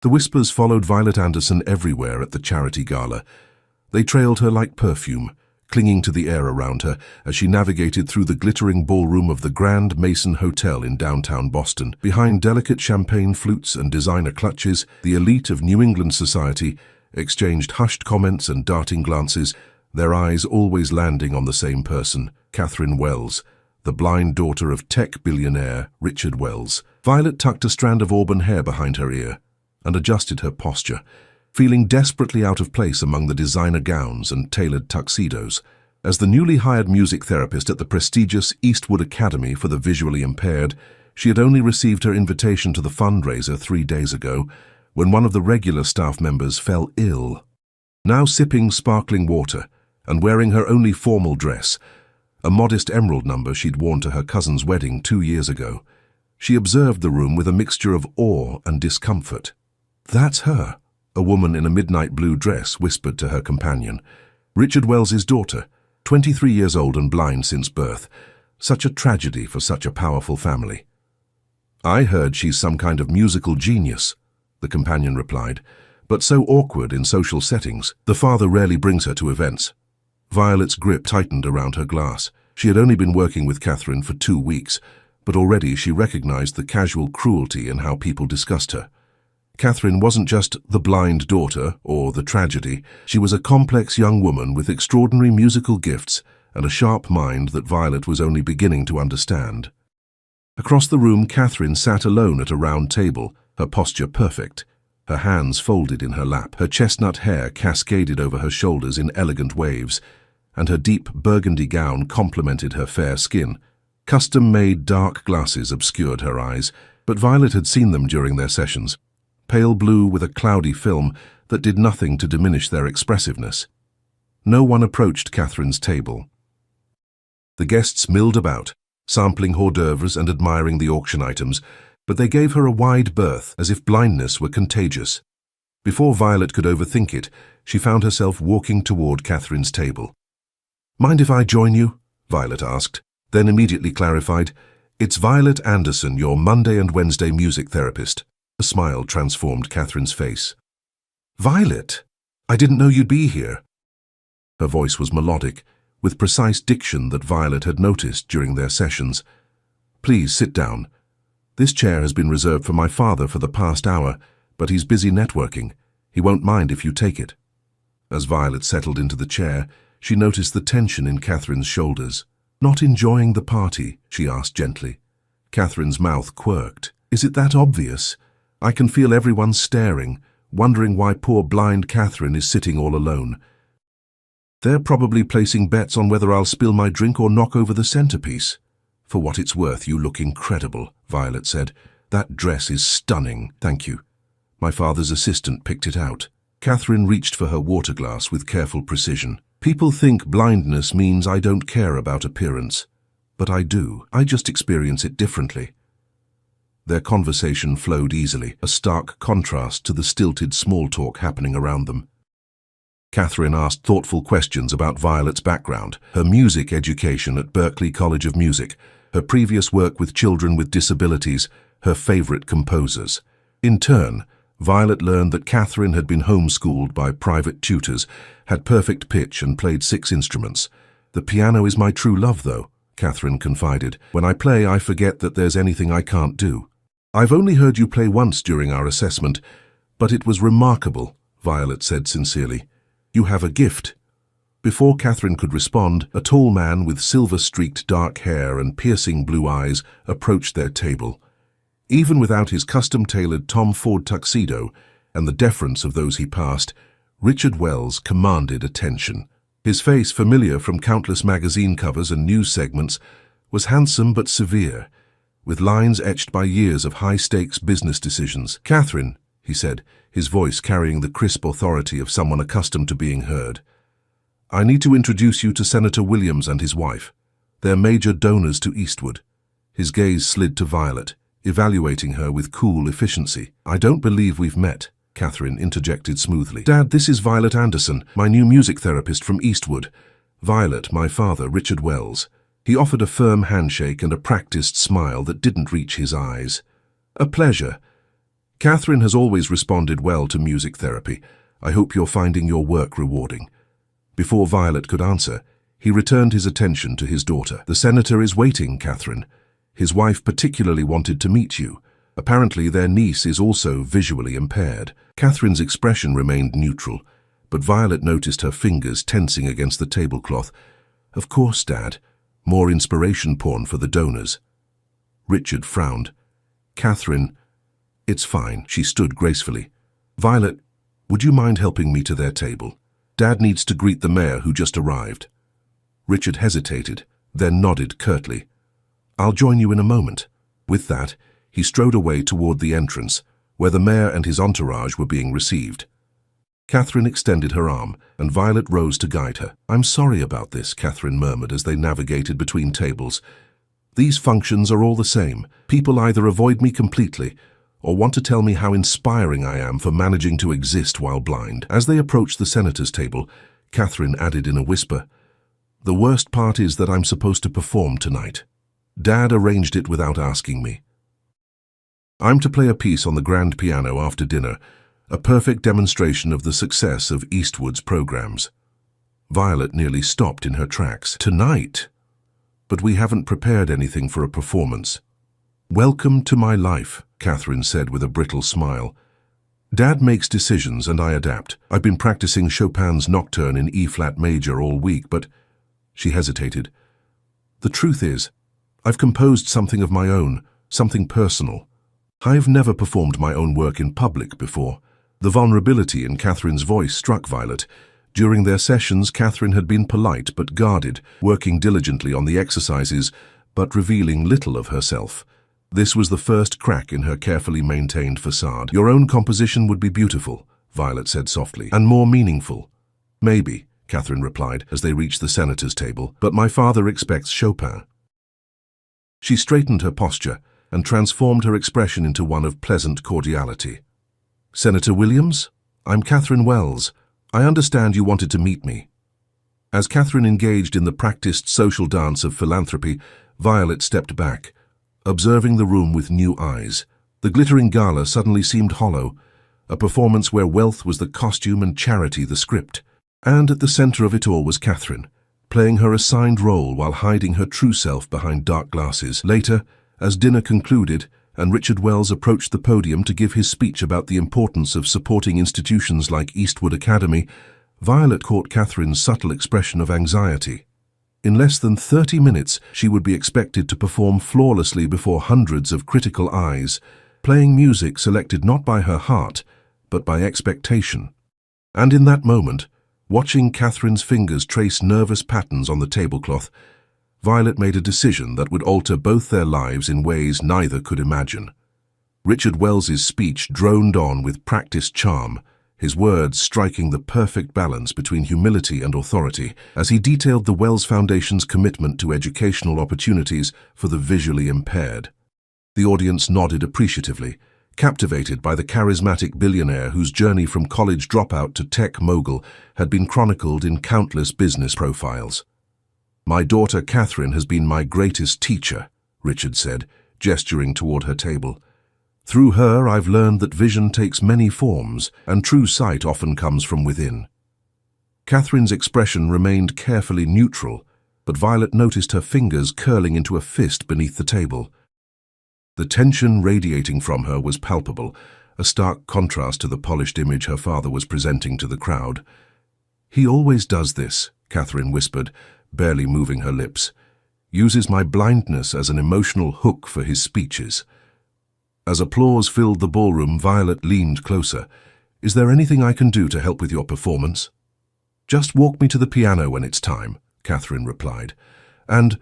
The whispers followed Violet Anderson everywhere at the charity gala. They trailed her like perfume, clinging to the air around her as she navigated through the glittering ballroom of the Grand Mason Hotel in downtown Boston. Behind delicate champagne flutes and designer clutches, the elite of New England society exchanged hushed comments and darting glances, their eyes always landing on the same person, Catherine Wells, the blind daughter of tech billionaire Richard Wells. Violet tucked a strand of auburn hair behind her ear and adjusted her posture, feeling desperately out of place among the designer gowns and tailored tuxedos. As the newly hired music therapist at the prestigious Eastwood Academy for the Visually Impaired, she had only received her invitation to the fundraiser 3 days ago, when one of the regular staff members fell ill. Now sipping sparkling water and wearing her only formal dress, a modest emerald number she'd worn to her cousin's wedding 2 years ago, she observed the room with a mixture of awe and discomfort. "That's her," a woman in a midnight blue dress whispered to her companion. "Richard Wells's daughter, 23 years old and blind since birth. Such a tragedy for such a powerful family." "I heard she's some kind of musical genius," the companion replied, "but so awkward in social settings. The father rarely brings her to events." Violet's grip tightened around her glass. She had only been working with Catherine for 2 weeks, but already she recognized the casual cruelty in how people discussed her. Catherine wasn't just the blind daughter or the tragedy. She was a complex young woman with extraordinary musical gifts and a sharp mind that Violet was only beginning to understand. Across the room, Catherine sat alone at a round table, her posture perfect, her hands folded in her lap, her chestnut hair cascaded over her shoulders in elegant waves, and her deep burgundy gown complemented her fair skin. Custom-made dark glasses obscured her eyes, but Violet had seen them during their sessions. Pale blue with a cloudy film that did nothing to diminish their expressiveness. No one approached Catherine's table. The guests milled about, sampling hors d'oeuvres and admiring the auction items, but they gave her a wide berth as if blindness were contagious. Before Violet could overthink it, she found herself walking toward Catherine's table. "Mind if I join you?" Violet asked, then immediately clarified, "It's Violet Anderson, your Monday and Wednesday music therapist." A smile transformed Catherine's face. "Violet, I didn't know you'd be here." Her voice was melodic, with precise diction that Violet had noticed during their sessions. "Please sit down. This chair has been reserved for my father for the past hour, but he's busy networking. He won't mind if you take it." As Violet settled into the chair, she noticed the tension in Catherine's shoulders. "Not enjoying the party?" she asked gently. Catherine's mouth quirked. "Is it that obvious? I can feel everyone staring, wondering why poor blind Catherine is sitting all alone. They're probably placing bets on whether I'll spill my drink or knock over the centerpiece." "For what it's worth, you look incredible," Violet said. "That dress is stunning." "Thank you. My father's assistant picked it out." Catherine reached for her water glass with careful precision. "People think blindness means I don't care about appearance, but I do. I just experience it differently." Their conversation flowed easily, a stark contrast to the stilted small talk happening around them. Catherine asked thoughtful questions about Violet's background, her music education at Berklee College of Music, her previous work with children with disabilities, her favorite composers. In turn, Violet learned that Catherine had been homeschooled by private tutors, had perfect pitch and played 6 instruments. "The piano is my true love, though," Catherine confided. "When I play, I forget that there's anything I can't do." "I've only heard you play once during our assessment, but it was remarkable," Violet said sincerely. "You have a gift." Before Catherine could respond, a tall man with silver-streaked dark hair and piercing blue eyes approached their table. Even without his custom-tailored Tom Ford tuxedo and the deference of those he passed, Richard Wells commanded attention. His face, familiar from countless magazine covers and news segments, was handsome but severe, with lines etched by years of high-stakes business decisions. "Catherine," he said, his voice carrying the crisp authority of someone accustomed to being heard, "I need to introduce you to Senator Williams and his wife. They're major donors to Eastwood." His gaze slid to Violet, evaluating her with cool efficiency. "I don't believe we've met," Catherine interjected smoothly. "Dad, this is Violet Anderson, my new music therapist from Eastwood. Violet, my father, Richard Wells." He offered a firm handshake and a practiced smile that didn't reach his eyes. "A pleasure." Catherine has always responded well to music therapy. I hope you're finding your work rewarding. Before Violet could answer, he returned his attention to his daughter. The senator is waiting, Catherine. His wife particularly wanted to meet you. Apparently their niece is also visually impaired. Catherine's expression remained neutral, but Violet noticed her fingers tensing against the tablecloth. Of course, Dad. More inspiration porn for the donors. Richard frowned. Catherine, it's fine. She stood gracefully. Violet, would you mind helping me to their table? Dad needs to greet the mayor who just arrived. Richard hesitated, then nodded curtly. I'll join you in a moment. With that, he strode away toward the entrance, where the mayor and his entourage were being received. Catherine extended her arm, and Violet rose to guide her. I'm sorry about this, Catherine murmured as they navigated between tables. These functions are all the same. People either avoid me completely or want to tell me how inspiring I am for managing to exist while blind. As they approached the senator's table, Catherine added in a whisper, The worst part is that I'm supposed to perform tonight. Dad arranged it without asking me. I'm to play a piece on the grand piano after dinner, a perfect demonstration of the success of Eastwood's programs. Violet nearly stopped in her tracks. Tonight? But we haven't prepared anything for a performance. Welcome to my life, Catherine said with a brittle smile. Dad makes decisions and I adapt. I've been practicing Chopin's Nocturne in E-flat major all week, but... She hesitated. The truth is, I've composed something of my own, something personal. I've never performed my own work in public before. The vulnerability in Catherine's voice struck Violet. During their sessions, Catherine had been polite but guarded, working diligently on the exercises, but revealing little of herself. This was the first crack in her carefully maintained facade. Your own composition would be beautiful, Violet said softly, and more meaningful. Maybe, Catherine replied as they reached the senator's table, but my father expects Chopin. She straightened her posture and transformed her expression into one of pleasant cordiality. Senator Williams, I'm Catherine Wells. I understand you wanted to meet me. As Catherine engaged in the practiced social dance of philanthropy, Violet stepped back, observing the room with new eyes. The glittering gala suddenly seemed hollow, a performance where wealth was the costume and charity the script. And at the center of it all was Catherine, playing her assigned role while hiding her true self behind dark glasses. Later, as dinner concluded and Richard Wells approached the podium to give his speech about the importance of supporting institutions like Eastwood Academy, Violet caught Catherine's subtle expression of anxiety. In less than 30 minutes, she would be expected to perform flawlessly before hundreds of critical eyes, playing music selected not by her heart, but by expectation. And in that moment, watching Catherine's fingers trace nervous patterns on the tablecloth, Violet made a decision that would alter both their lives in ways neither could imagine. Richard Wells's speech droned on with practiced charm, his words striking the perfect balance between humility and authority as he detailed the Wells Foundation's commitment to educational opportunities for the visually impaired. The audience nodded appreciatively, captivated by the charismatic billionaire whose journey from college dropout to tech mogul had been chronicled in countless business profiles. My daughter Catherine has been my greatest teacher, Richard said, gesturing toward her table. Through her, I've learned that vision takes many forms, and true sight often comes from within. Catherine's expression remained carefully neutral, but Violet noticed her fingers curling into a fist beneath the table. The tension radiating from her was palpable, a stark contrast to the polished image her father was presenting to the crowd. He always does this, Catherine whispered, barely moving her lips. Uses my blindness as an emotional hook for his speeches. As applause filled the ballroom, Violet leaned closer. Is there anything I can do to help with your performance? Just walk me to the piano when it's time, Catherine replied. And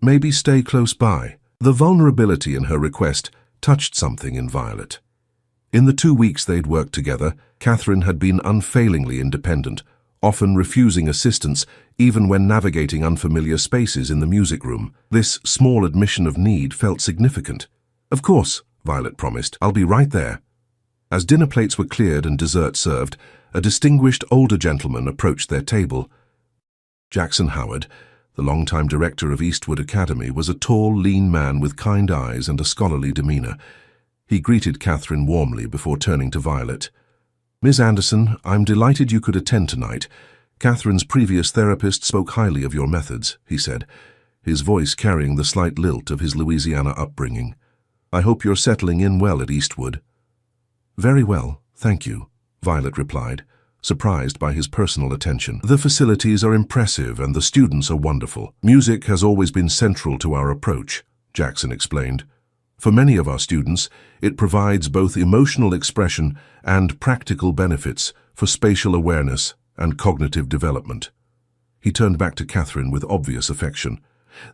maybe stay close by. The vulnerability in her request touched something in Violet. In the 2 weeks they'd worked together, Catherine had been unfailingly independent, often refusing assistance even when navigating unfamiliar spaces in the music room. This small admission of need felt significant. Of course, Violet promised, I'll be right there. As dinner plates were cleared and dessert served, a distinguished older gentleman approached their table. Jackson Howard, the longtime director of Eastwood Academy, was a tall, lean man with kind eyes and a scholarly demeanor. He greeted Catherine warmly before turning to Violet. "Miss Anderson, I'm delighted you could attend tonight. Catherine's previous therapist spoke highly of your methods," he said, his voice carrying the slight lilt of his Louisiana upbringing. "I hope you're settling in well at Eastwood." "Very well, thank you," Violet replied, surprised by his personal attention. "The facilities are impressive and the students are wonderful. Music has always been central to our approach," Jackson explained. "For many of our students, it provides both emotional expression and practical benefits for spatial awareness and cognitive development." He turned back to Catherine with obvious affection.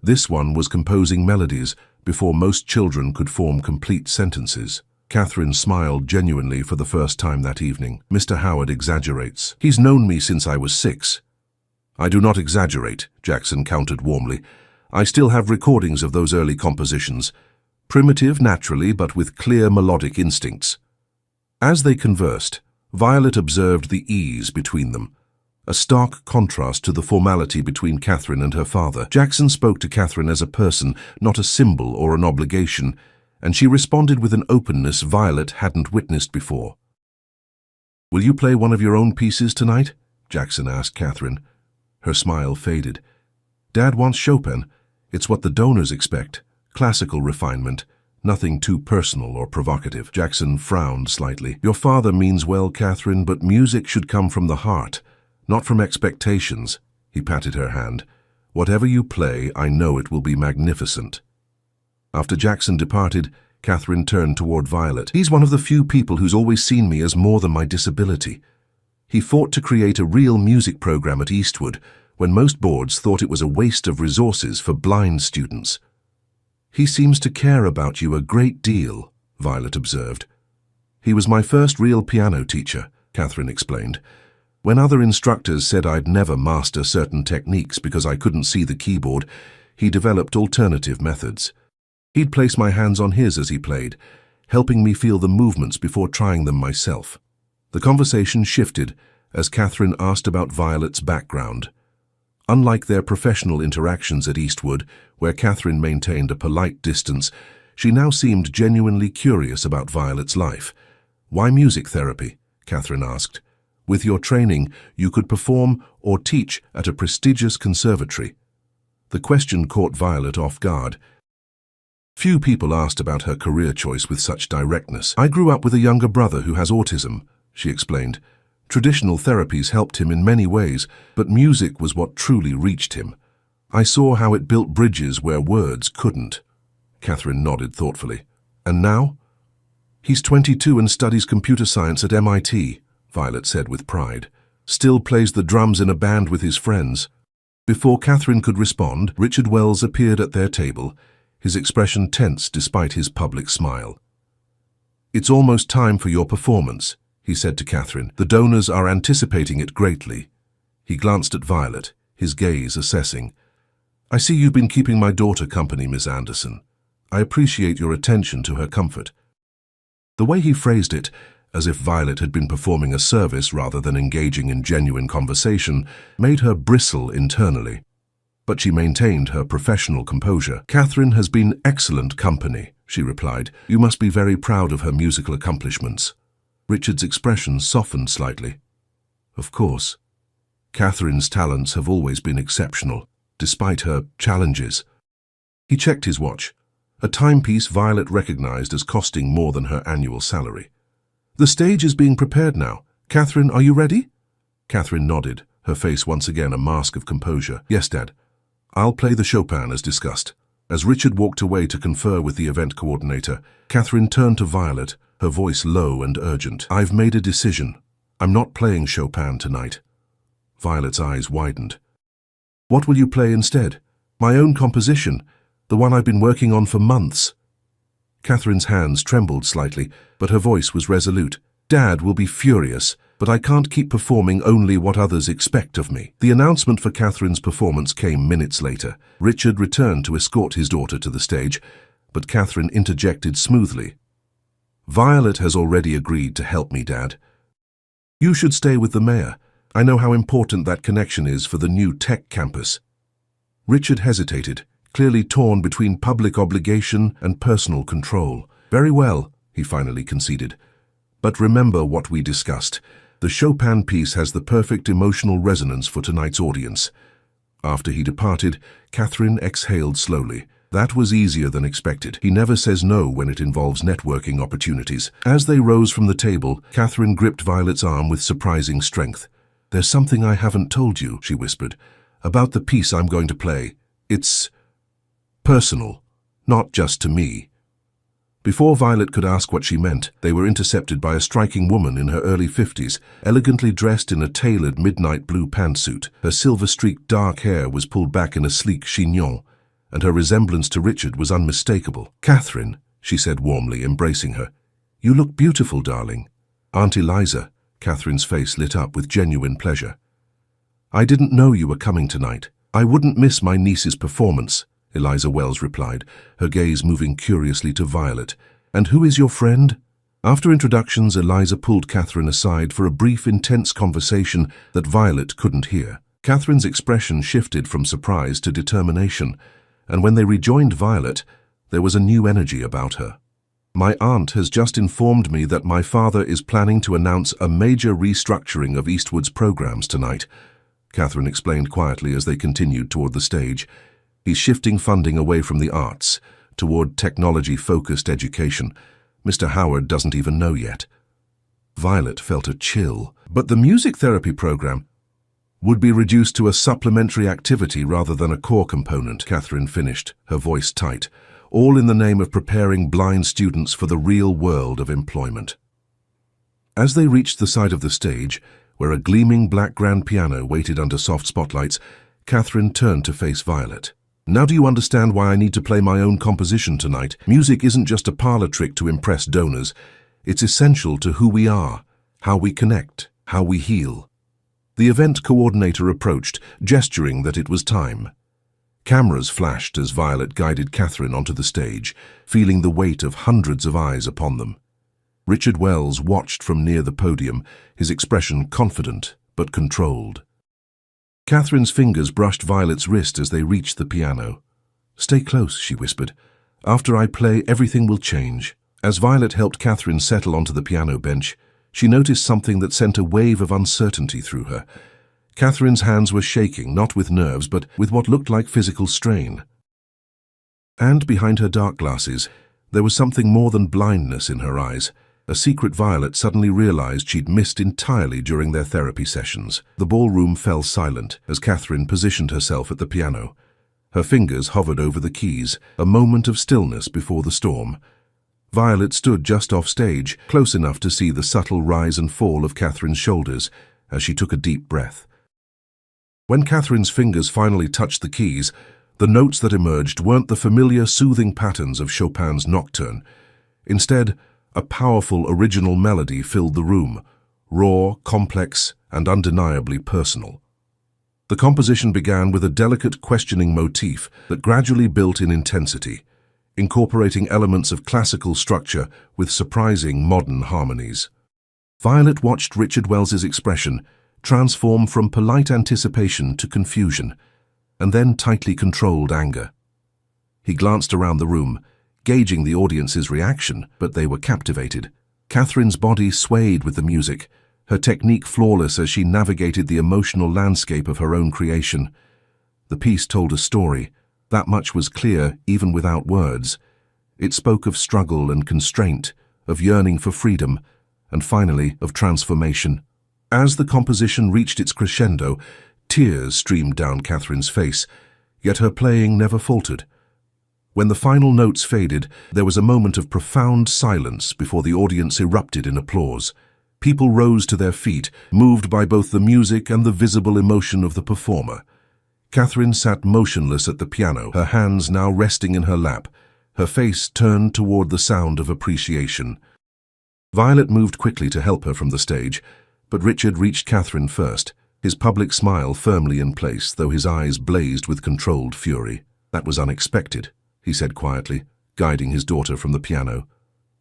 This one was composing melodies before most children could form complete sentences. Catherine smiled genuinely for the first time that evening. "Mr. Howard exaggerates. He's known me since I was 6. "I do not exaggerate," Jackson countered warmly. "I still have recordings of those early compositions. Primitive, naturally, but with clear melodic instincts." As they conversed, Violet observed the ease between them, a stark contrast to the formality between Catherine and her father. Jackson spoke to Catherine as a person, not a symbol or an obligation, and she responded with an openness Violet hadn't witnessed before. "Will you play one of your own pieces tonight?" Jackson asked Catherine. Her smile faded. "Dad wants Chopin. It's what the donors expect. Classical refinement. Nothing too personal or provocative." Jackson frowned slightly. "Your father means well, Catherine, but music should come from the heart, not from expectations." He patted her hand. "Whatever you play, I know it will be magnificent." After Jackson departed, Catherine turned toward Violet. "He's one of the few people who's always seen me as more than my disability. He fought to create a real music program at Eastwood when most boards thought it was a waste of resources for blind students." "He seems to care about you a great deal," Violet observed. "He was my first real piano teacher," Catherine explained. "When other instructors said I'd never master certain techniques because I couldn't see the keyboard, he developed alternative methods. He'd place my hands on his as he played, helping me feel the movements before trying them myself." The conversation shifted as Catherine asked about Violet's background. Unlike their professional interactions at Eastwood, where Catherine maintained a polite distance, she now seemed genuinely curious about Violet's life. "Why music therapy?" Catherine asked. "With your training, you could perform or teach at a prestigious conservatory." The question caught Violet off guard. Few people asked about her career choice with such directness. "I grew up with a younger brother who has autism," she explained. "Traditional therapies helped him in many ways, but music was what truly reached him. I saw how it built bridges where words couldn't." Catherine nodded thoughtfully. "And now?" "He's 22 and studies computer science at MIT, Violet said with pride. "Still plays the drums in a band with his friends." Before Catherine could respond, Richard Wells appeared at their table, his expression tense despite his public smile. "It's almost time for your performance," he said to Catherine. "The donors are anticipating it greatly." He glanced at Violet, his gaze assessing. "I see you've been keeping my daughter company, Miss Anderson. I appreciate your attention to her comfort." The way he phrased it, as if Violet had been performing a service rather than engaging in genuine conversation, made her bristle internally. But she maintained her professional composure. "Catherine has been excellent company," she replied. "You must be very proud of her musical accomplishments." Richard's expression softened slightly. "Of course. Catherine's talents have always been exceptional, despite her challenges." He checked his watch, a timepiece Violet recognized as costing more than her annual salary. "The stage is being prepared now. Catherine, are you ready?" Catherine nodded, her face once again a mask of composure. "Yes, Dad. I'll play the Chopin as discussed." As Richard walked away to confer with the event coordinator, Catherine turned to Violet, her voice low and urgent. "I've made a decision. I'm not playing Chopin tonight." Violet's eyes widened. "What will you play instead?" "My own composition, the one I've been working on for months." Catherine's hands trembled slightly, but her voice was resolute. "Dad will be furious, but I can't keep performing only what others expect of me." The announcement for Catherine's performance came minutes later. Richard returned to escort his daughter to the stage, but Catherine interjected smoothly. "Violet has already agreed to help me, Dad. You should stay with the mayor. I know how important that connection is for the new tech campus." Richard hesitated, clearly torn between public obligation and personal control. "Very well," he finally conceded. But remember what we discussed. The Chopin piece has the perfect emotional resonance for tonight's audience. After he departed, Catherine exhaled slowly. That was easier than expected. He never says no when it involves networking opportunities. As they rose from the table, Catherine gripped Violet's arm with surprising strength. "There's something I haven't told you," she whispered, "about the piece I'm going to play. It's personal, not just to me." Before Violet could ask what she meant, they were intercepted by a striking woman in her early 50s, elegantly dressed in a tailored midnight blue pantsuit. Her silver-streaked dark hair was pulled back in a sleek chignon, and her resemblance to Richard was unmistakable. "Catherine," she said warmly, embracing her, "you look beautiful, darling." "Aunt Eliza," Catherine's face lit up with genuine pleasure. "I didn't know you were coming tonight. I wouldn't miss my niece's performance," Eliza Wells replied, her gaze moving curiously to Violet. "And who is your friend?" After introductions, Eliza pulled Catherine aside for a brief, intense conversation that Violet couldn't hear. Catherine's expression shifted from surprise to determination, and when they rejoined Violet, there was a new energy about her. "My aunt has just informed me that my father is planning to announce a major restructuring of Eastwood's programs tonight," Catherine explained quietly as they continued toward the stage. "He's shifting funding away from the arts toward technology-focused education. Mr. Howard doesn't even know yet." Violet felt a chill. "But the music therapy program would be reduced to a supplementary activity rather than a core component," Catherine finished, her voice tight, "all in the name of preparing blind students for the real world of employment." As they reached the side of the stage, where a gleaming black grand piano waited under soft spotlights, Catherine turned to face Violet. "Now do you understand why I need to play my own composition tonight? Music isn't just a parlor trick to impress donors. It's essential to who we are, how we connect, how we heal." The event coordinator approached, gesturing that it was time. Cameras flashed as Violet guided Catherine onto the stage, feeling the weight of hundreds of eyes upon them. Richard Wells watched from near the podium, his expression confident but controlled. Catherine's fingers brushed Violet's wrist as they reached the piano. "Stay close," she whispered. "After I play, everything will change." As Violet helped Catherine settle onto the piano bench, she noticed something that sent a wave of uncertainty through her. Catherine's hands were shaking, not with nerves, but with what looked like physical strain. And behind her dark glasses, there was something more than blindness in her eyes. A secret Violet suddenly realized she'd missed entirely during their therapy sessions. The ballroom fell silent as Catherine positioned herself at the piano. Her fingers hovered over the keys, a moment of stillness before the storm. Violet stood just off stage, close enough to see the subtle rise and fall of Catherine's shoulders as she took a deep breath. When Catherine's fingers finally touched the keys, the notes that emerged weren't the familiar soothing patterns of Chopin's Nocturne. Instead, a powerful original melody filled the room, raw, complex, and undeniably personal. The composition began with a delicate questioning motif that gradually built in intensity, incorporating elements of classical structure with surprising modern harmonies. Violet watched Richard Wells's expression transform from polite anticipation to confusion, and then tightly controlled anger. He glanced around the room, gauging the audience's reaction, but they were captivated. Catherine's body swayed with the music, her technique flawless as she navigated the emotional landscape of her own creation. The piece told a story. That much was clear even without words. It spoke of struggle and constraint, of yearning for freedom, and finally of transformation. As the composition reached its crescendo, tears streamed down Catherine's face, yet her playing never faltered. When the final notes faded, there was a moment of profound silence before the audience erupted in applause. People rose to their feet, moved by both the music and the visible emotion of the performer. Catherine sat motionless at the piano, her hands now resting in her lap, her face turned toward the sound of appreciation. Violet moved quickly to help her from the stage, but Richard reached Catherine first, his public smile firmly in place, though his eyes blazed with controlled fury. "That was unexpected," he said quietly, guiding his daughter from the piano.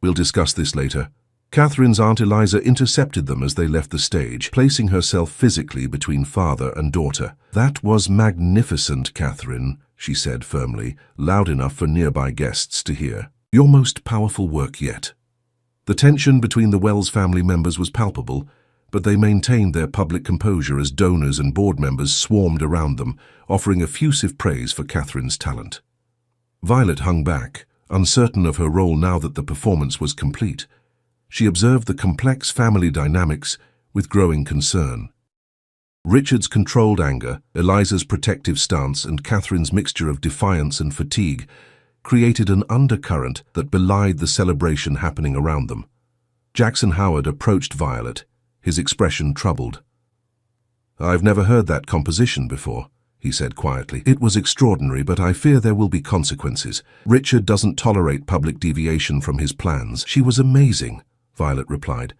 "We'll discuss this later." Catherine's Aunt Eliza intercepted them as they left the stage, placing herself physically between father and daughter. "That was magnificent, Catherine," she said firmly, loud enough for nearby guests to hear. "Your most powerful work yet." The tension between the Wells family members was palpable, but they maintained their public composure as donors and board members swarmed around them, offering effusive praise for Catherine's talent. Violet hung back, uncertain of her role now that the performance was complete. She observed the complex family dynamics with growing concern. Richard's controlled anger, Eliza's protective stance, and Catherine's mixture of defiance and fatigue created an undercurrent that belied the celebration happening around them. Jackson Howard approached Violet, his expression troubled. "I've never heard that composition before," he said quietly. "It was extraordinary, but I fear there will be consequences. Richard doesn't tolerate public deviation from his plans." "She was amazing," Violet replied.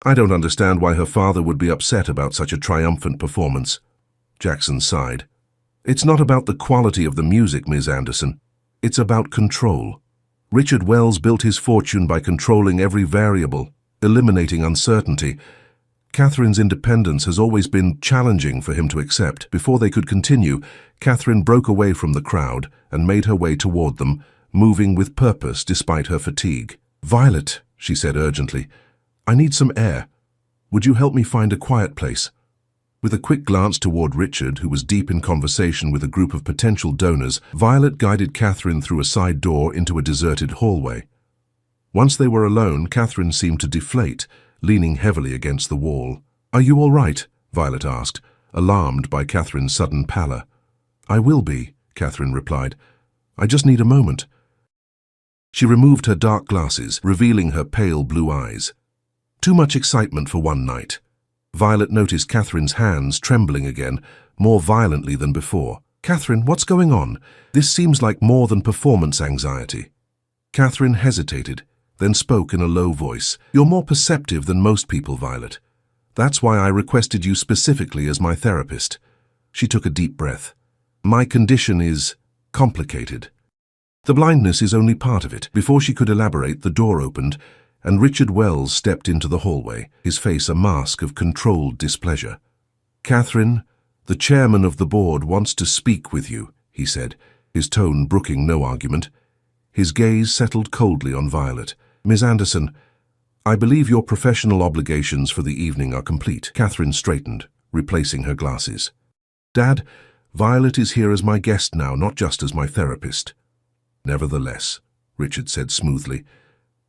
"I don't understand why her father would be upset about such a triumphant performance." Jackson sighed. "It's not about the quality of the music, Ms. Anderson. It's about control. Richard Wells built his fortune by controlling every variable, eliminating uncertainty. Catherine's independence has always been challenging for him to accept." Before they could continue, Catherine broke away from the crowd and made her way toward them, moving with purpose despite her fatigue. "Violet," she said urgently, "I need some air. Would you help me find a quiet place?" With a quick glance toward Richard, who was deep in conversation with a group of potential donors, Violet guided Catherine through a side door into a deserted hallway. Once they were alone, Catherine seemed to deflate, leaning heavily against the wall. "Are you all right?" Violet asked, alarmed by Catherine's sudden pallor. "I will be," Catherine replied. "I just need a moment." She removed her dark glasses, revealing her pale blue eyes. Too much excitement for one night. Violet noticed Catherine's hands trembling again, more violently than before. "Catherine, what's going on? This seems like more than performance anxiety." Catherine hesitated, then spoke in a low voice. "You're more perceptive than most people, Violet. That's why I requested you specifically as my therapist." She took a deep breath. "My condition is complicated. The blindness is only part of it." Before she could elaborate, the door opened, and Richard Wells stepped into the hallway, his face a mask of controlled displeasure. "Catherine, the chairman of the board wants to speak with you," he said, his tone brooking no argument. His gaze settled coldly on Violet. "Ms. Anderson, I believe your professional obligations for the evening are complete." Catherine straightened, replacing her glasses. "Dad, Violet is here as my guest now, not just as my therapist." "Nevertheless," Richard said smoothly,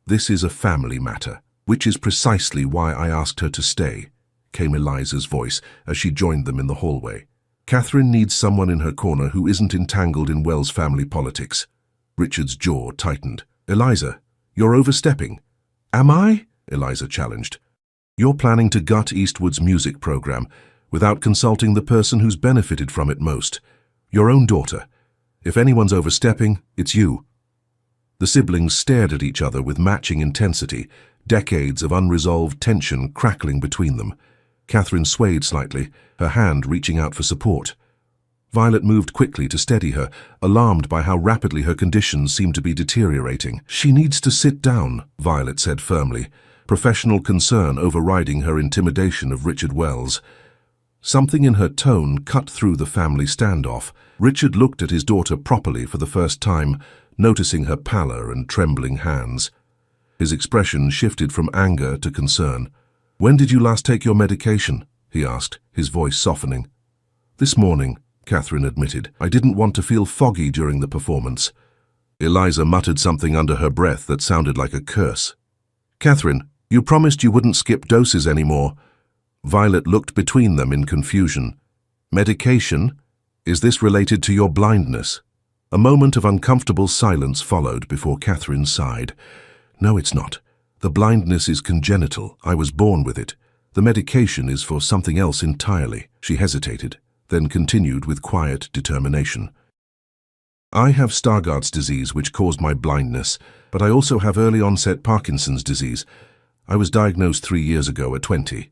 "this is a family matter, which is precisely why I asked her to stay," came Eliza's voice as she joined them in the hallway. "Catherine needs someone in her corner who isn't entangled in Wells family politics." Richard's jaw tightened. "Eliza, you're overstepping." "Am I?" Eliza challenged. "You're planning to gut Eastwood's music program without consulting the person who's benefited from it most, your own daughter. If anyone's overstepping, it's you." The siblings stared at each other with matching intensity, decades of unresolved tension crackling between them. Catherine swayed slightly, her hand reaching out for support. Violet moved quickly to steady her, alarmed by how rapidly her conditions seemed to be deteriorating. "She needs to sit down," Violet said firmly, professional concern overriding her intimidation of Richard Wells. Something in her tone cut through the family standoff. Richard looked at his daughter properly for the first time, noticing her pallor and trembling hands. His expression shifted from anger to concern. "When did you last take your medication?" he asked, his voice softening. "This morning," Catherine admitted. "I didn't want to feel foggy during the performance." Eliza muttered something under her breath that sounded like a curse. "Catherine, you promised you wouldn't skip doses anymore." Violet looked between them in confusion. "Medication? Is this related to your blindness?" A moment of uncomfortable silence followed before Catherine sighed. "No, it's not. The blindness is congenital. I was born with it. The medication is for something else entirely." She hesitated, then continued with quiet determination. "I have Stargardt's disease, which caused my blindness, but I also have early-onset Parkinson's disease. I was diagnosed 3 years ago at 20.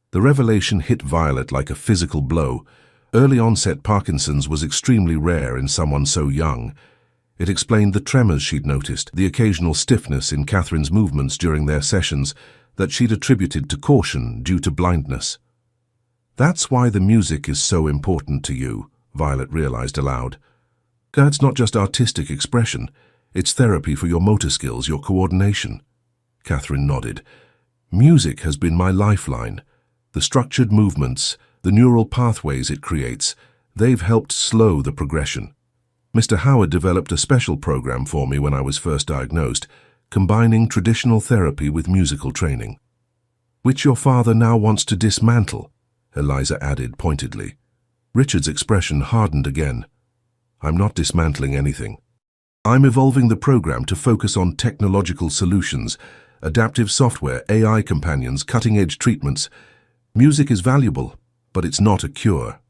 The revelation hit Violet like a physical blow. Early-onset Parkinson's was extremely rare in someone so young. It explained the tremors she'd noticed, the occasional stiffness in Catherine's movements during their sessions that she'd attributed to caution due to blindness. "That's why the music is so important to you," Violet realized aloud. "It's not just artistic expression. It's therapy for your motor skills, your coordination." Catherine nodded. Music has been my lifeline. The structured movements, the neural pathways it creates, they've helped slow the progression. Mr. Howard developed a special program for me when I was first diagnosed, combining traditional therapy with musical training. Which your father now wants to dismantle, Eliza added pointedly. Richard's expression hardened again. I'm not dismantling anything. I'm evolving the program to focus on technological solutions, adaptive software, AI companions, cutting-edge treatments. Music is valuable, but it's not a cure.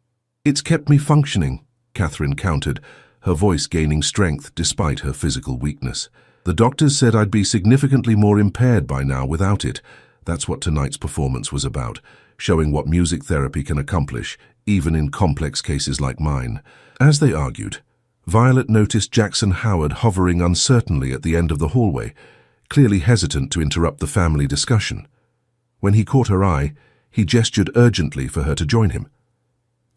It's kept me functioning, Catherine countered, her voice gaining strength despite her physical weakness. The doctors said I'd be significantly more impaired by now without it. That's what tonight's performance was about, showing what music therapy can accomplish, even in complex cases like mine. As they argued, Violet noticed Jackson Howard hovering uncertainly at the end of the hallway, clearly hesitant to interrupt the family discussion. When he caught her eye, he gestured urgently for her to join him.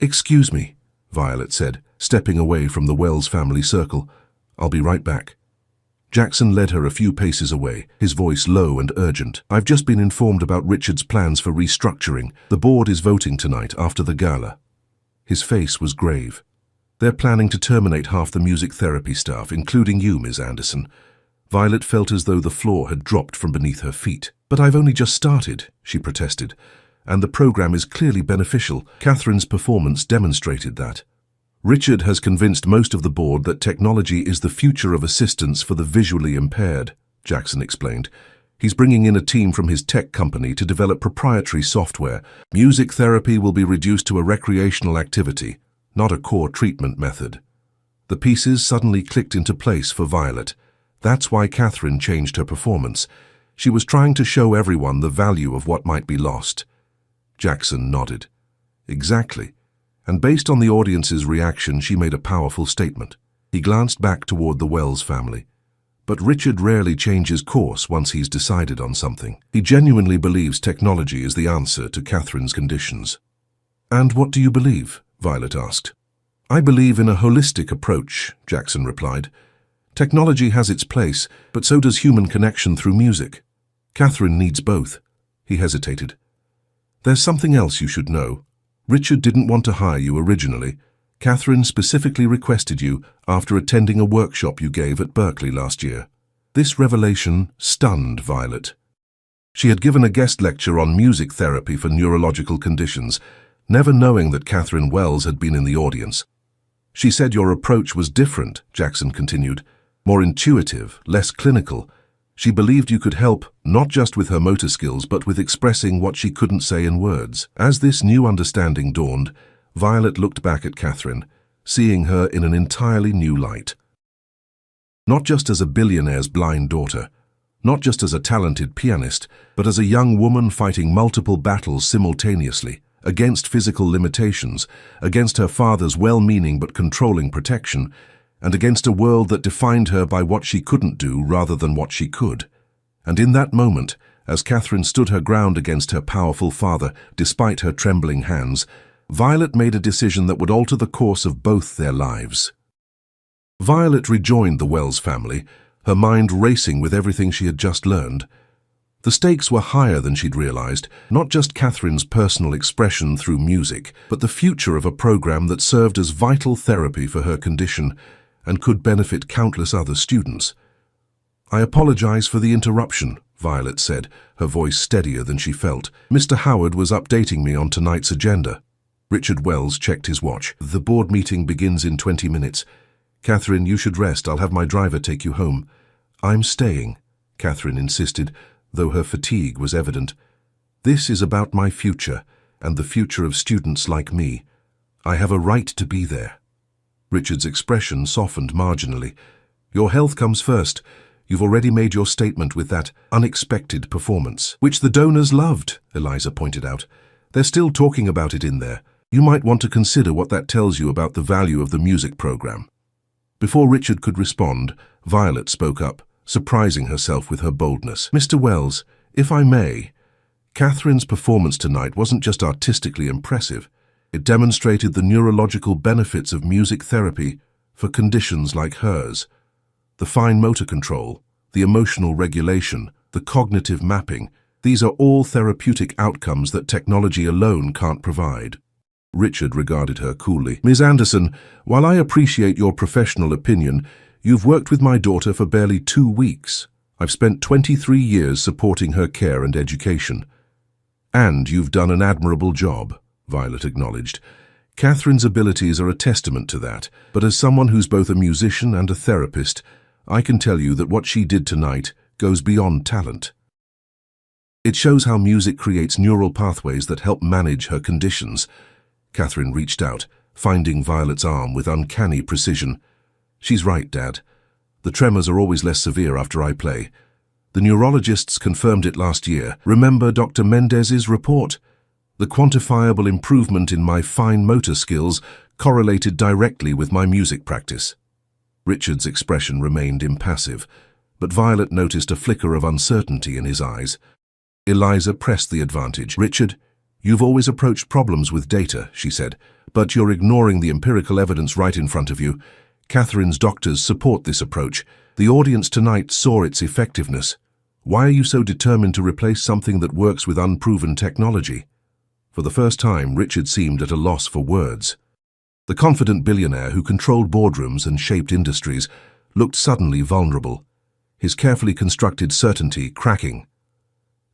"Excuse me," Violet said, stepping away from the Wells family circle. "I'll be right back." Jackson led her a few paces away, his voice low and urgent. "I've just been informed about Richard's plans for restructuring. The board is voting tonight after the gala." His face was grave. "They're planning to terminate half the music therapy staff, including you, Ms. Anderson." Violet felt as though the floor had dropped from beneath her feet. "But I've only just started," she protested. "And the program is clearly beneficial." Catherine's performance demonstrated that. "Richard has convinced most of the board that technology is the future of assistance for the visually impaired," Jackson explained. "He's bringing in a team from his tech company to develop proprietary software. Music therapy will be reduced to a recreational activity, not a core treatment method." The pieces suddenly clicked into place for Violet. That's why Catherine changed her performance. She was trying to show everyone the value of what might be lost. Jackson nodded. "Exactly. And based on the audience's reaction, she made a powerful statement." He glanced back toward the Wells family. "But Richard rarely changes course once he's decided on something. He genuinely believes technology is the answer to Catherine's conditions." "And what do you believe?" Violet asked. "I believe in a holistic approach," Jackson replied. "Technology has its place, but so does human connection through music. Catherine needs both." He hesitated. "There's something else you should know. Richard didn't want to hire you originally. Catherine specifically requested you after attending a workshop you gave at Berkeley last year." This revelation stunned Violet. She had given a guest lecture on music therapy for neurological conditions, never knowing that Catherine Wells had been in the audience. "She said your approach was different," Jackson continued, "more intuitive, less clinical. She believed you could help, not just with her motor skills, but with expressing what she couldn't say in words." As this new understanding dawned, Violet looked back at Catherine, seeing her in an entirely new light. Not just as a billionaire's blind daughter, not just as a talented pianist, but as a young woman fighting multiple battles simultaneously, against physical limitations, against her father's well-meaning but controlling protection, and against a world that defined her by what she couldn't do rather than what she could. And in that moment, as Catherine stood her ground against her powerful father, despite her trembling hands, Violet made a decision that would alter the course of both their lives. Violet rejoined the Wells family, her mind racing with everything she had just learned. The stakes were higher than she'd realized, not just Catherine's personal expression through music, but the future of a program that served as vital therapy for her condition and could benefit countless other students. "I apologize for the interruption," Violet said, her voice steadier than she felt. "Mr. Howard was updating me on tonight's agenda." Richard Wells checked his watch. "The board meeting begins in 20 minutes. Catherine, you should rest. I'll have my driver take you home." "I'm staying," Catherine insisted, though her fatigue was evident. "This is about my future, and the future of students like me. I have a right to be there." Richard's expression softened marginally. "Your health comes first. You've already made your statement with that unexpected performance." "Which the donors loved," Eliza pointed out. "They're still talking about it in there. You might want to consider what that tells you about the value of the music program." Before Richard could respond, Violet spoke up, surprising herself with her boldness. "Mr. Wells, if I may, Catherine's performance tonight wasn't just artistically impressive. It demonstrated the neurological benefits of music therapy for conditions like hers. The fine motor control, the emotional regulation, the cognitive mapping. These are all therapeutic outcomes that technology alone can't provide. Richard regarded her coolly. Ms. Anderson, while I appreciate your professional opinion, you've worked with my daughter for barely 2 weeks. I've spent 23 years supporting her care and education. And you've done an admirable job, Violet acknowledged. Catherine's abilities are a testament to that, but as someone who's both a musician and a therapist, I can tell you that what she did tonight goes beyond talent. It shows how music creates neural pathways that help manage her conditions. Catherine reached out, finding Violet's arm with uncanny precision. She's right, Dad. The tremors are always less severe after I play. The neurologists confirmed it last year. Remember Dr. Mendez's report? The quantifiable improvement in my fine motor skills correlated directly with my music practice. Richard's expression remained impassive, but Violet noticed a flicker of uncertainty in his eyes. Eliza pressed the advantage. Richard, you've always approached problems with data, she said, but you're ignoring the empirical evidence right in front of you. Catherine's doctors support this approach. The audience tonight saw its effectiveness. Why are you so determined to replace something that works with unproven technology? For the first time, Richard seemed at a loss for words. The confident billionaire who controlled boardrooms and shaped industries looked suddenly vulnerable, his carefully constructed certainty cracking.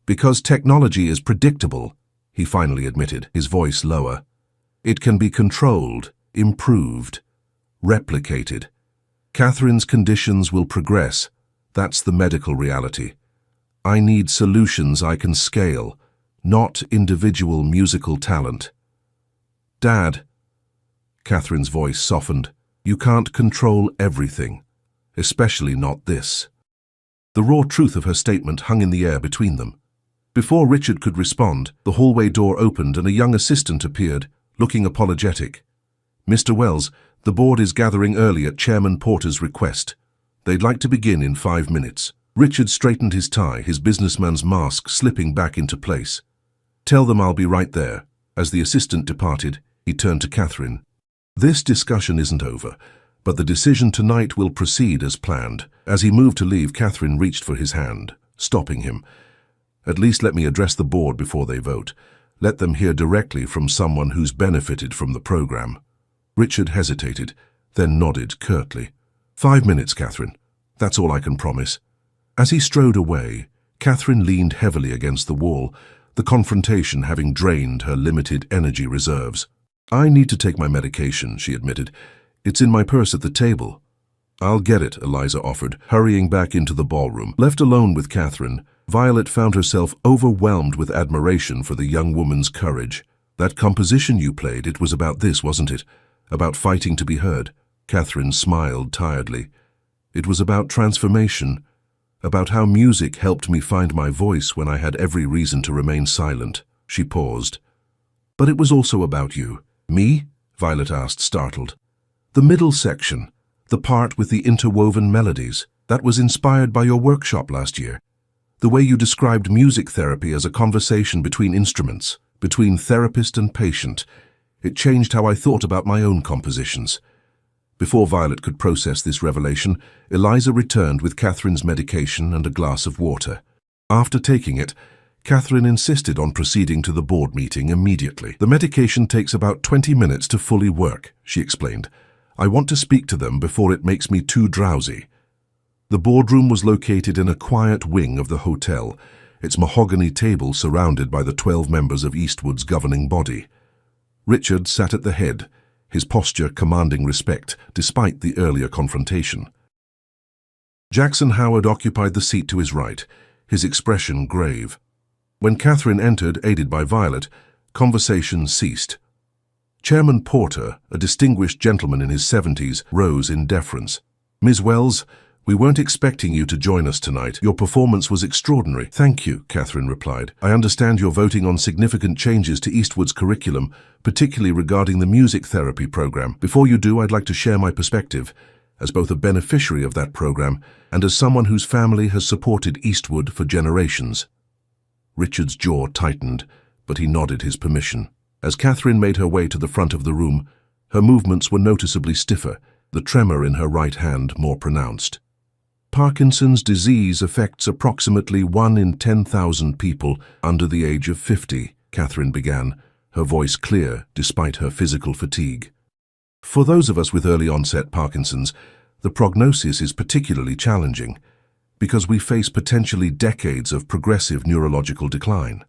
Because technology is predictable, he finally admitted, his voice lower. It can be controlled, improved, replicated. Catherine's conditions will progress. That's the medical reality. I need solutions I can scale, not individual musical talent. Dad, Catherine's voice softened, you can't control everything, especially not this. The raw truth of her statement hung in the air between them. Before Richard could respond, the hallway door opened and a young assistant appeared, looking apologetic. Mr. Wells, the board is gathering early at Chairman Porter's request. They'd like to begin in 5 minutes. Richard straightened his tie, his businessman's mask slipping back into place. Tell them I'll be right there. As the assistant departed, he turned to Catherine. This discussion isn't over, but the decision tonight will proceed as planned. As he moved to leave, Catherine reached for his hand, stopping him. At least let me address the board before they vote. Let them hear directly from someone who's benefited from the program. Richard hesitated, then nodded curtly. 5 minutes, Catherine. That's all I can promise. As he strode away, Catherine leaned heavily against the wall, the confrontation having drained her limited energy reserves. I need to take my medication, she admitted. It's in my purse at the table. I'll get it, Eliza offered, hurrying back into the ballroom. Left alone with Catherine, Violet found herself overwhelmed with admiration for the young woman's courage. That composition you played, it was about this, wasn't it? About fighting to be heard. Catherine smiled tiredly. It was about transformation, about how music helped me find my voice when I had every reason to remain silent. She paused. But it was also about you. Me? Violet asked, startled. The middle section, the part with the interwoven melodies, that was inspired by your workshop last year. The way you described music therapy as a conversation between instruments, between therapist and patient, it changed how I thought about my own compositions. Before Violet could process this revelation, Eliza returned with Catherine's medication and a glass of water. After taking it, Catherine insisted on proceeding to the board meeting immediately. The medication takes about 20 minutes to fully work, she explained. I want to speak to them before it makes me too drowsy. The boardroom was located in a quiet wing of the hotel, its mahogany table surrounded by the 12 members of Eastwood's governing body. Richard sat at the head, his posture commanding respect despite the earlier confrontation. Jackson Howard occupied the seat to his right, his expression grave. When Catherine entered, aided by Violet, conversation ceased. Chairman Porter, a distinguished gentleman in his 70s, rose in deference. Ms. Wells, we weren't expecting you to join us tonight. Your performance was extraordinary. Thank you, Catherine replied. I understand you're voting on significant changes to Eastwood's curriculum, particularly regarding the music therapy program. Before you do, I'd like to share my perspective, as both a beneficiary of that program and as someone whose family has supported Eastwood for generations. Richard's jaw tightened, but he nodded his permission. As Catherine made her way to the front of the room, her movements were noticeably stiffer, the tremor in her right hand more pronounced. Parkinson's disease affects approximately 1 in 10,000 people under the age of 50, Catherine began, her voice clear despite her physical fatigue. For those of us with early-onset Parkinson's, the prognosis is particularly challenging because we face potentially decades of progressive neurological decline.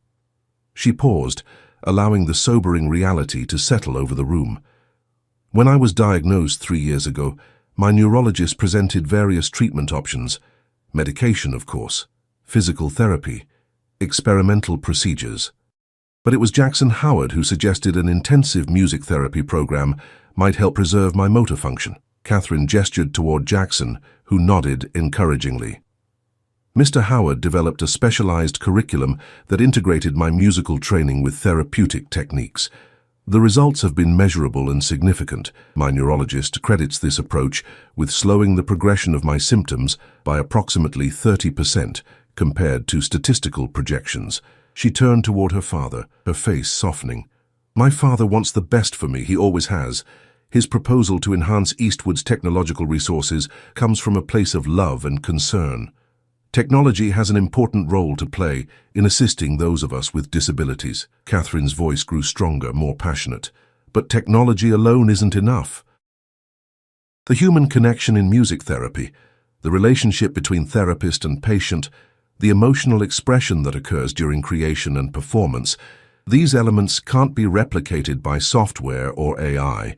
She paused, allowing the sobering reality to settle over the room. When I was diagnosed 3 years ago, my neurologist presented various treatment options: medication, of course, physical therapy, experimental procedures. But it was Jackson Howard who suggested an intensive music therapy program might help preserve my motor function. Catherine gestured toward Jackson, who nodded encouragingly. Mr. Howard developed a specialized curriculum that integrated my musical training with therapeutic techniques. The results have been measurable and significant. My neurologist credits this approach with slowing the progression of my symptoms by approximately 30% compared to statistical projections. She turned toward her father, her face softening. My father wants the best for me, he always has. His proposal to enhance Eastwood's technological resources comes from a place of love and concern. Technology has an important role to play in assisting those of us with disabilities. Catherine's voice grew stronger, more passionate. But technology alone isn't enough. The human connection in music therapy, the relationship between therapist and patient, the emotional expression that occurs during creation and performance, these elements can't be replicated by software or AI.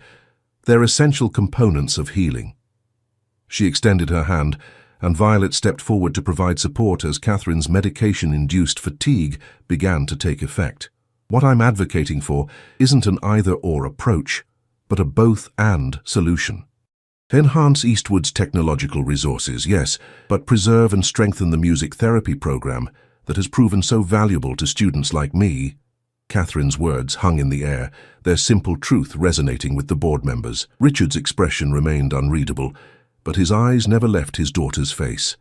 They're essential components of healing. She extended her hand, and Violet stepped forward to provide support as Catherine's medication-induced fatigue began to take effect. What I'm advocating for isn't an either-or approach, but a both-and solution. Enhance Eastwood's technological resources, yes, but preserve and strengthen the music therapy program that has proven so valuable to students like me. Catherine's words hung in the air, their simple truth resonating with the board members. Richard's expression remained unreadable, but his eyes never left his daughter's face.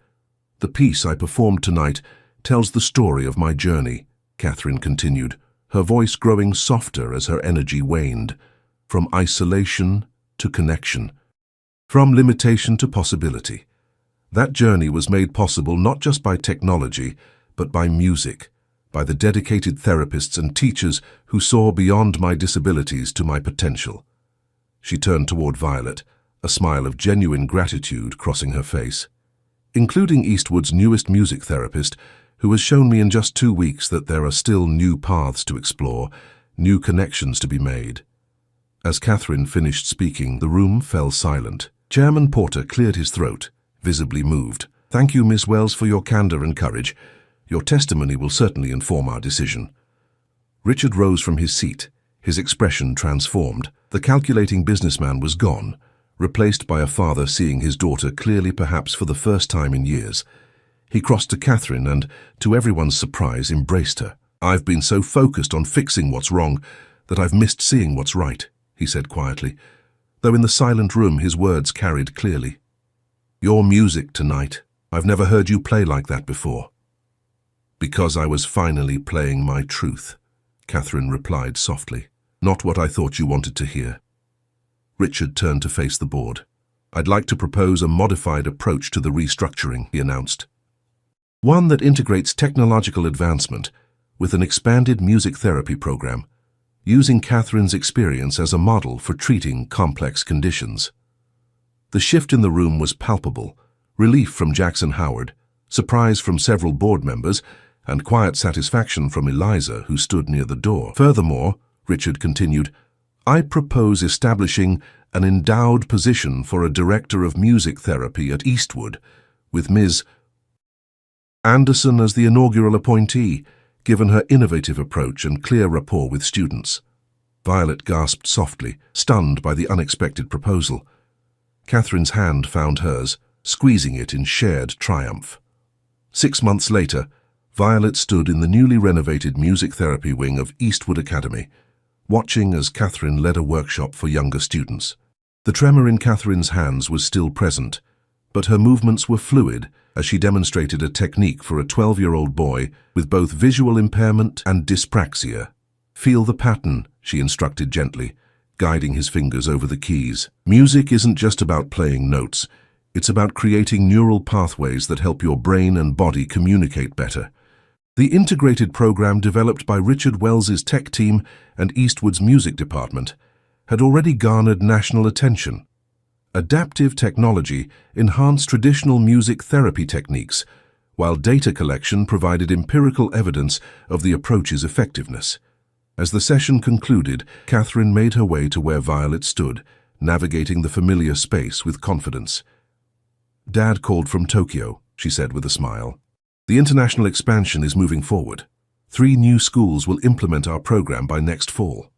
The piece I performed tonight tells the story of my journey, Catherine continued, her voice growing softer as her energy waned. From isolation to connection. From limitation to possibility. That journey was made possible not just by technology, but by music, by the dedicated therapists and teachers who saw beyond my disabilities to my potential. She turned toward Violet, a smile of genuine gratitude crossing her face. Including Eastwood's newest music therapist, who has shown me in just 2 weeks that there are still new paths to explore, new connections to be made. As Catherine finished speaking, the room fell silent. Chairman Porter cleared his throat, visibly moved. "Thank you, Miss Wells, for your candor and courage. Your testimony will certainly inform our decision." Richard rose from his seat, his expression transformed. The calculating businessman was gone, replaced by a father seeing his daughter clearly, perhaps for the first time in years. He crossed to Catherine and, to everyone's surprise, embraced her. "I've been so focused on fixing what's wrong that I've missed seeing what's right," he said quietly, though in the silent room his words carried clearly. "Your music tonight, I've never heard you play like that before." "Because I was finally playing my truth," Catherine replied softly. "Not what I thought you wanted to hear." Richard turned to face the board. "I'd like to propose a modified approach to the restructuring," he announced. One that integrates technological advancement with an expanded music therapy program, using Catherine's experience as a model for treating complex conditions. The shift in the room was palpable, relief from Jackson Howard, surprise from several board members, and quiet satisfaction from Eliza, who stood near the door. "Furthermore," Richard continued, "I propose establishing an endowed position for a director of music therapy at Eastwood, with Ms. Anderson as the inaugural appointee, given her innovative approach and clear rapport with students." Violet gasped softly, stunned by the unexpected proposal. Catherine's hand found hers, squeezing it in shared triumph. 6 months later, Violet stood in the newly renovated music therapy wing of Eastwood Academy, watching as Catherine led a workshop for younger students. The tremor in Catherine's hands was still present, but her movements were fluid as she demonstrated a technique for a 12-year-old boy with both visual impairment and dyspraxia. "Feel the pattern," she instructed gently, guiding his fingers over the keys. "Music isn't just about playing notes. It's about creating neural pathways that help your brain and body communicate better. The integrated program developed by Richard Wells's tech team and Eastwood's music department had already garnered national attention. Adaptive technology enhanced traditional music therapy techniques, while data collection provided empirical evidence of the approach's effectiveness. As the session concluded, Catherine made her way to where Violet stood, navigating the familiar space with confidence. "Dad called from Tokyo," she said with a smile. "The international expansion is moving forward. 3 new schools will implement our program by next fall."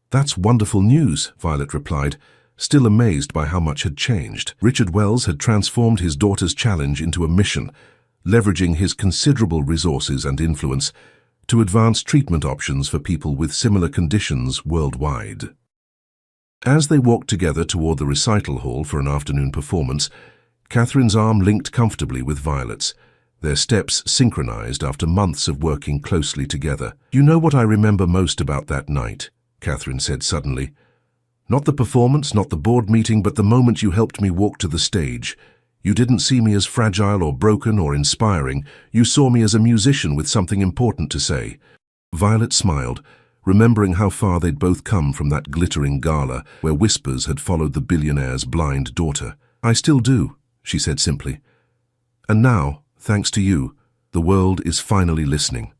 "That's wonderful news," Violet replied, still amazed by how much had changed. Richard Wells had transformed his daughter's challenge into a mission, leveraging his considerable resources and influence to advance treatment options for people with similar conditions worldwide. As they walked together toward the recital hall for an afternoon performance, Catherine's arm linked comfortably with Violet's, their steps synchronized after months of working closely together. "You know what I remember most about that night?" Catherine said suddenly. "Not the performance, not the board meeting, but the moment you helped me walk to the stage. You didn't see me as fragile or broken or inspiring. You saw me as a musician with something important to say." Violet smiled, remembering how far they'd both come from that glittering gala where whispers had followed the billionaire's blind daughter. "I still do," she said simply. "And now, thanks to you, the world is finally listening."